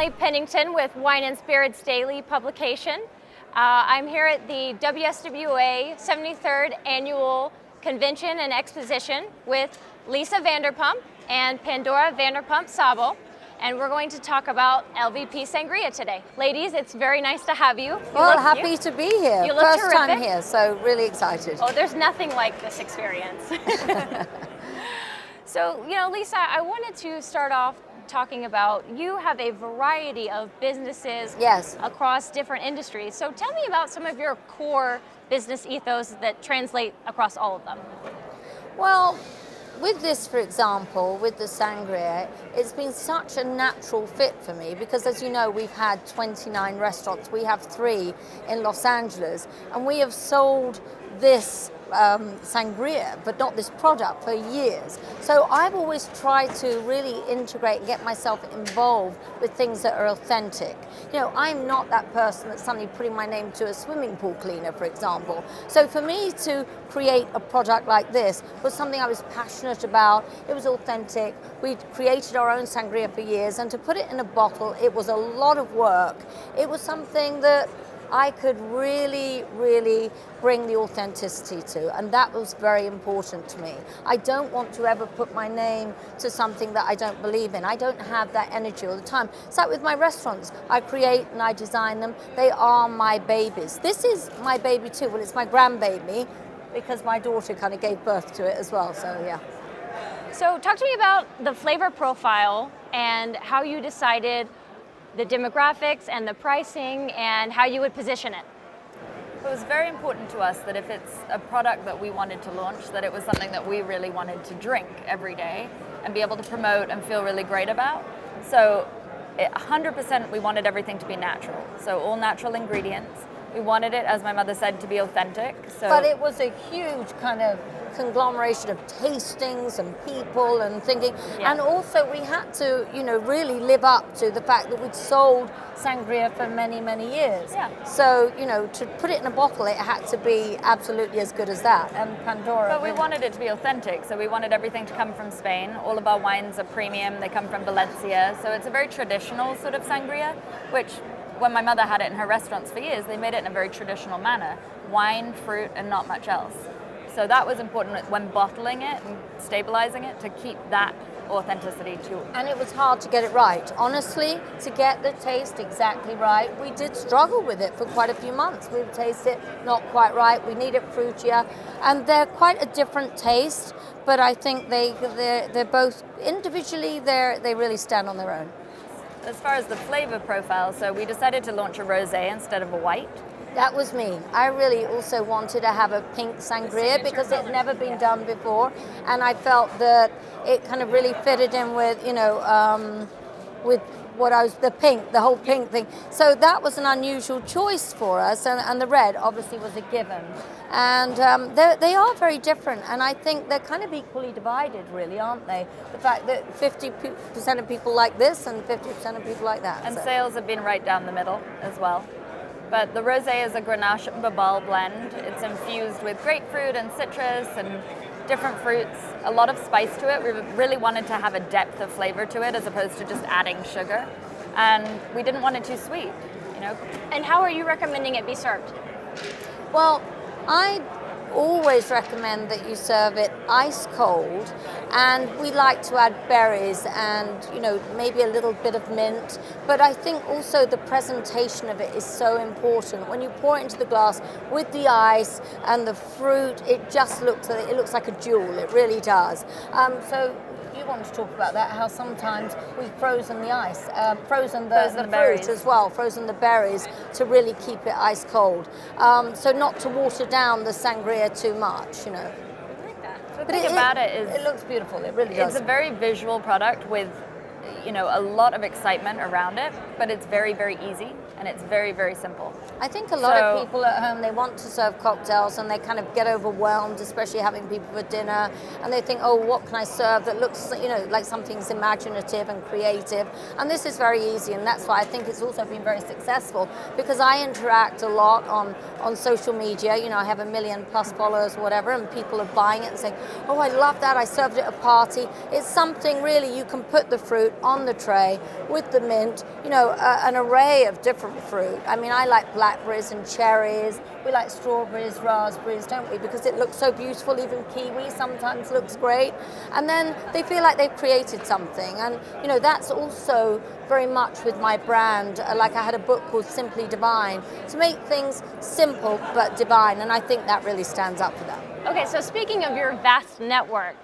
Renee Pennington with Wine and Spirits Daily publication. I'm here at the WSWA 73rd Annual Convention and Exposition with Lisa Vanderpump and Pandora Vanderpump Sabo, and we're going to talk about LVP Sangria today. Ladies, it's very nice to have you. Well, happy to be here. You look First terrific. time here, so really excited. Oh, there's nothing like this experience. So, Lisa, I wanted to start off talking about, you have a variety of businesses across different industries. So tell me about some of your core business ethos that translate across all of them. Well, with this, for example, with the sangria, it's been such a natural fit for me because, as you know, we've had 29 restaurants. We have 3 in Los Angeles, and we have sold this sangria, but not this product, for years. So I've always tried to really integrate and get myself involved with things that are authentic. I'm not that person that's suddenly putting my name to a swimming pool cleaner, for example. So for me to create a product like this was something I was passionate about. It was authentic. We'd created our own sangria for years, and to put it in a bottle, it was a lot of work. It was something that I could really, really bring the authenticity to, and that was very important to me. I don't want to ever put my name to something that I don't believe in. I don't have that energy all the time. It's like with my restaurants. I create and I design them. They are my babies. This is my baby too. Well, it's my grandbaby because my daughter kind of gave birth to it as well, so yeah. So talk to me about the flavor profile and how you decided the demographics and the pricing and how you would position it. It was very important to us that if it's a product that we wanted to launch, that it was something that we really wanted to drink every day and be able to promote and feel really great about. So 100% we wanted everything to be natural. So all natural ingredients. We wanted it, as my mother said, to be authentic. But it was a huge kind of conglomeration of tastings and people and thinking. Yeah. And also we had to, really live up to the fact that we'd sold sangria for many, many years. Yeah. So, to put it in a bottle, it had to be absolutely as good as that. And Pandora. But we wanted it to be authentic, so we wanted everything to come from Spain. All of our wines are premium. They come from Valencia. So it's a very traditional sort of sangria, which when my mother had it in her restaurants for years, they made it in a very traditional manner. Wine, fruit, and not much else. So that was important when bottling it and stabilizing it to keep that authenticity too. And it was hard to get it right. Honestly, to get the taste exactly right, we did struggle with it for quite a few months. We would taste it not quite right. We need it fruitier. And they're quite a different taste, but I think they're both individually, they really stand on their own. As far as the flavor profile, so we decided to launch a rosé instead of a white. That was me. I really also wanted to have a pink sangria because it had never been done before, and I felt that it kind of really fitted in with, with what the whole pink thing. So that was an unusual choice for us, and the red obviously was a given. And they are very different, and I think they're kind of equally divided, really, aren't they? The fact that 50% of people like this and 50% of people like that. And sales have been right down the middle as well. But the rosé is a Grenache and Babal blend. It's infused with grapefruit and citrus and different fruits, a lot of spice to it. We really wanted to have a depth of flavor to it as opposed to just adding sugar. And we didn't want it too sweet, And how are you recommending it be served? Well, I always recommend that you serve it ice cold, and we like to add berries and maybe a little bit of mint, but I think also the presentation of it is so important. When you pour it into the glass with the ice and the fruit, it just looks like a jewel. It really does. So you want to talk about that, how sometimes we've frozen the ice, frozen the fruit as well, frozen the berries to really keep it ice cold. So not to water down the sangria too much, I like that. So the thing about it is, it looks beautiful, it really does. It's a very visual product with a lot of excitement around it, but it's very, very easy and it's very, very simple. I think a lot of people at home, they want to serve cocktails and they kind of get overwhelmed, especially having people for dinner, and they think, oh, what can I serve that looks, like something's imaginative and creative? And this is very easy, and that's why I think it's also been very successful, because I interact a lot on social media. I have 1 million+ followers, whatever, and people are buying it and saying, oh, I love that, I served it at a party. It's something really, you can put the fruit, on the tray with the mint, an array of different fruit. I mean, I like blackberries and cherries. We like strawberries, raspberries, don't we? Because it looks so beautiful. Even kiwi sometimes looks great. And then they feel like they've created something. And, that's also very much with my brand. Like I had a book called Simply Divine, to make things simple but divine. And I think that really stands up for them. Okay, so speaking of your vast network,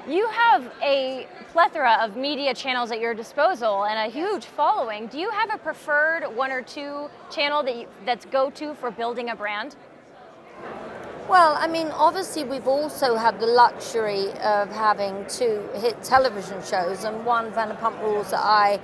you have a plethora of media channels at your disposal and a huge following. Do you have a preferred one or two channel that's go-to for building a brand? Well, I mean, obviously we've also had the luxury of having 2 hit television shows and 1 Vanderpump Rules that I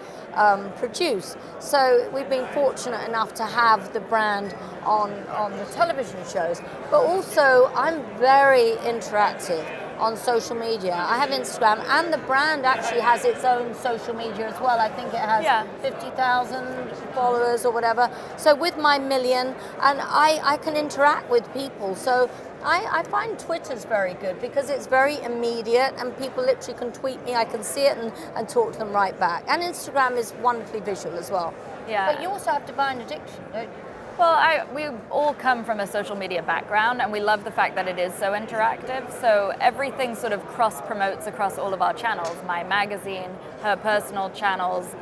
produce. So we've been fortunate enough to have the brand on the television shows. But also, I'm very interactive on social media. I have Instagram, and the brand actually has its own social media as well. I think it has 50,000 followers or whatever. So with my million, and I can interact with people. So I find Twitter's very good because it's very immediate and people literally can tweet me, I can see it and talk to them right back. And Instagram is wonderfully visual as well. Yeah. But you also have to buy an addiction, don't you? Well, we all come from a social media background, and we love the fact that it is so interactive. So everything sort of cross-promotes across all of our channels. My magazine, her personal channels.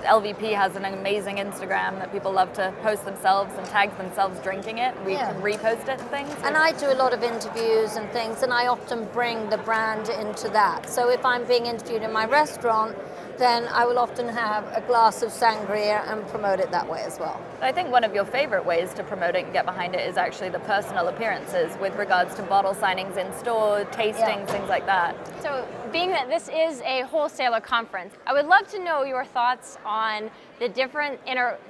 LVP has an amazing Instagram that people love to post themselves and tag themselves drinking it. We can repost it and things. And I do a lot of interviews and things, and I often bring the brand into that. So if I'm being interviewed in my restaurant, then I will often have a glass of sangria and promote it that way as well. I think one of your favorite ways to promote it and get behind it is actually the personal appearances with regards to bottle signings in store, tastings, things like that. So being that this is a wholesaler conference, I would love to know your thoughts on the different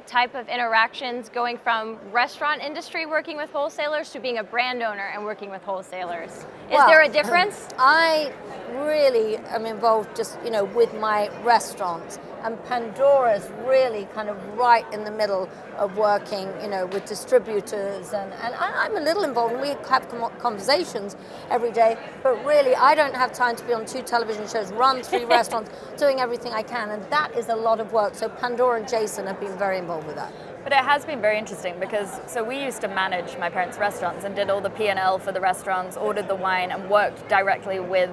type of interactions going from restaurant industry working with wholesalers to being a brand owner and working with wholesalers. Is there a difference? I really am involved just, with my restaurants, and Pandora's really kind of right in the middle of working, with distributors, and I'm a little involved, and we have conversations every day, but really I don't have time to be on 2 television shows, run 3 restaurants, doing everything I can, and that is a lot of work. So Pandora and Jason have been very involved with that. But it has been very interesting because, so we used to manage my parents' restaurants and did all the P&L for the restaurants, ordered the wine, and worked directly with,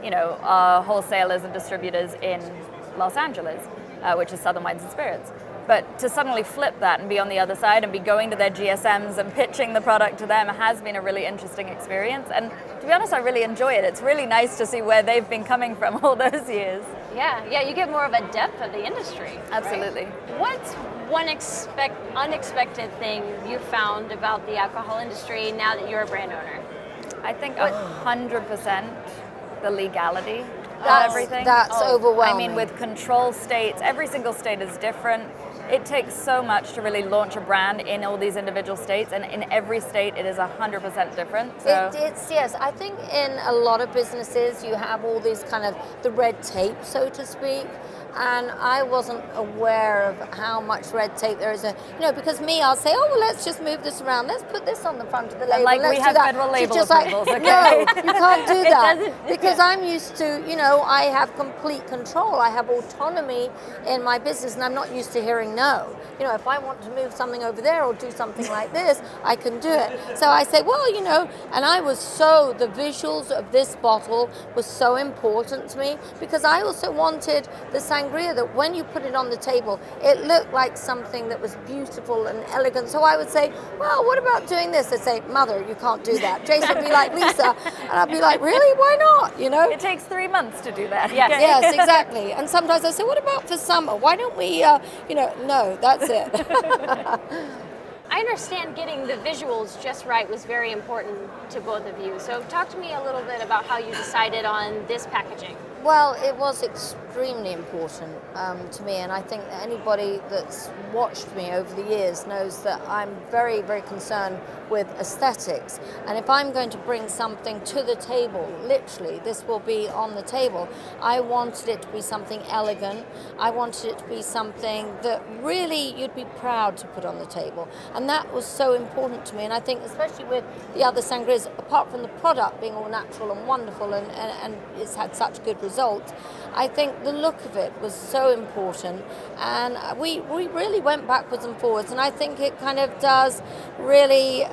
our wholesalers and distributors in Los Angeles, which is Southern Wines and Spirits. But to suddenly flip that and be on the other side and be going to their GSMs and pitching the product to them has been a really interesting experience. And to be honest, I really enjoy it. It's really nice to see where they've been coming from all those years. Yeah, you get more of a depth of the industry. Absolutely. Right? What's one unexpected thing you found about the alcohol industry now that you're a brand owner? I think 100% the legality of everything. That's overwhelming. I mean, with control states, every single state is different. It takes so much to really launch a brand in all these individual states, and in every state it is 100% different. So Yes, I think in a lot of businesses you have all these kind of the red tape, so to speak. And I wasn't aware of how much red tape there is. Because I'll say, oh, well, let's just move this around. Let's put this on the front of the label. like let's we have do that. federal label She's just approvals, like, okay? no, you can't do that. doesn't- Because I'm used to, I have complete control. I have autonomy in my business, and I'm not used to hearing no. If I want to move something over there or do something like this, I can do it. So I say, well, and the visuals of this bottle was so important to me because I also wanted the sangria that when you put it on the table, it looked like something that was beautiful and elegant. So I would say, well, what about doing this? They'd say, Mother, you can't do that. Jason would be like, Lisa. And I'd be like, really? Why not? It takes 3 months to do that. Yes. Yes, exactly. And sometimes I say, what about for summer? Why don't we, no, that's it. I understand getting the visuals just right was very important to both of you. So talk to me a little bit about how you decided on this packaging. Well, it was extremely important to me, and I think that anybody that's watched me over the years knows that I'm very, very concerned with aesthetics. And if I'm going to bring something to the table, literally, this will be on the table, I wanted it to be something elegant. I wanted it to be something that really you'd be proud to put on the table. And that was so important to me. And I think especially with the other sangrias, apart from the product being all natural and wonderful and it's had such good results, result. I think the look of it was so important, and we really went backwards and forwards, and I think it kind of does really,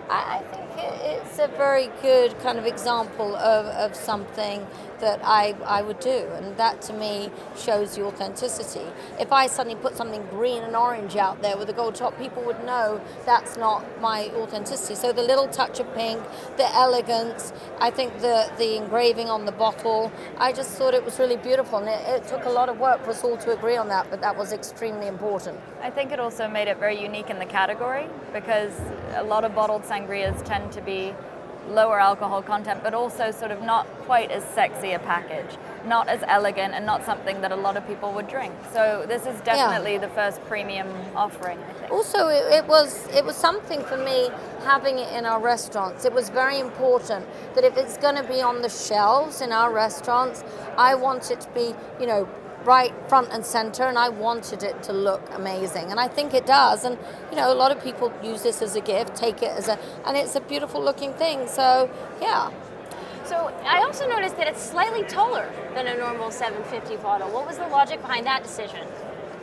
I think it's a very good kind of example of something that I would do, and that to me shows the authenticity. If I suddenly put something green and orange out there with a gold top, people would know that's not my authenticity. So the little touch of pink, the elegance, I think the engraving on the bottle, I just thought it was really beautiful, and it took a lot of work for us all to agree on that, but that was extremely important. I think it also made it very unique in the category, because a lot of bottled sangrias tend to be lower alcohol content, but also sort of not quite as sexy a package, not as elegant, and not something that a lot of people would drink. So this is definitely the first premium offering, I think. Also, it was something for me having it in our restaurants. It was very important that if it's going to be on the shelves in our restaurants, I want it to be, right front and center, and I wanted it to look amazing, and I think it does. And a lot of people use this as a gift, take it and it's a beautiful looking thing. So yeah. So I also noticed that it's slightly taller than a normal 750 bottle. What was the logic behind that decision?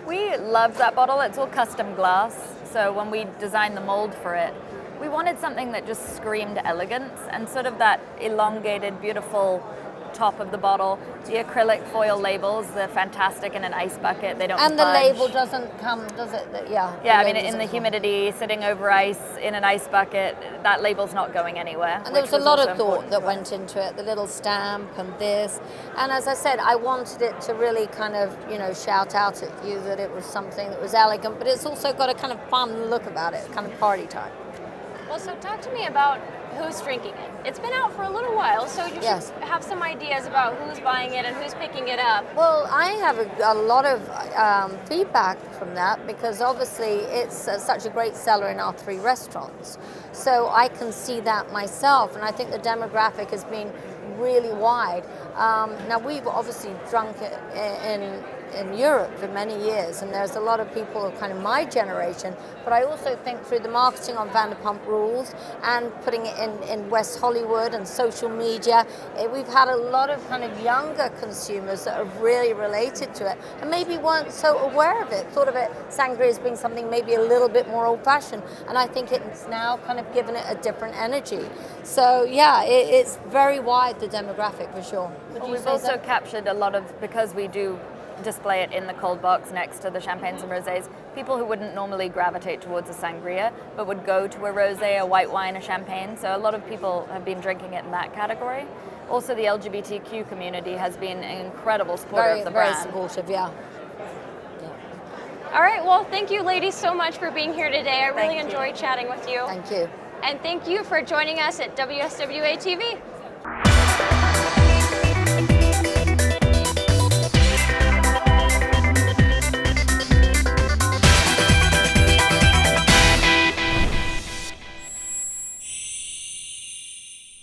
We loved that bottle. It's all custom glass, so when we designed the mold for it, we wanted something that just screamed elegance, and sort of that elongated, beautiful top of the bottle. The acrylic foil labels, they're fantastic in an ice bucket. They don't And budge. the label doesn't come, does it? Yeah. Yeah, I mean, in the humidity, sitting over ice in an ice bucket, that label's not going anywhere. And there was a lot of thought that went into it, the little stamp and this. And as I said, I wanted it to really kind of, shout out at you that it was something that was elegant, but it's also got a kind of fun look about it, kind of party time. Well, so talk to me about who's drinking it. It's been out for a little while, so you should have some ideas about who's buying it and who's picking it up. Well, I have a lot of feedback from that, because obviously it's such a great seller in our 3 restaurants. So I can see that myself, and I think the demographic has been really wide. Now, we've obviously drunk it in Europe for many years, and there's a lot of people of kind of my generation, but I also think through the marketing on Vanderpump Rules and putting it in West Hollywood and social media, we've had a lot of kind of younger consumers that have really related to it and maybe weren't so aware of it, thought of it, sangria as being something maybe a little bit more old-fashioned, and I think it's now kind of given it a different energy. So yeah, it's very wide, the demographic, for sure. We've also captured a lot of, because we do display it in the cold box next to the champagnes and rosés, people who wouldn't normally gravitate towards a sangria but would go to a rosé, a white wine, a champagne. So a lot of people have been drinking it in that category. Also, the LGBTQ community has been an incredible supporter of the brand. Very supportive, yeah. All right, well, thank you ladies so much for being here today. I really enjoyed chatting with you. Thank you. And thank you for joining us at WSWA TV.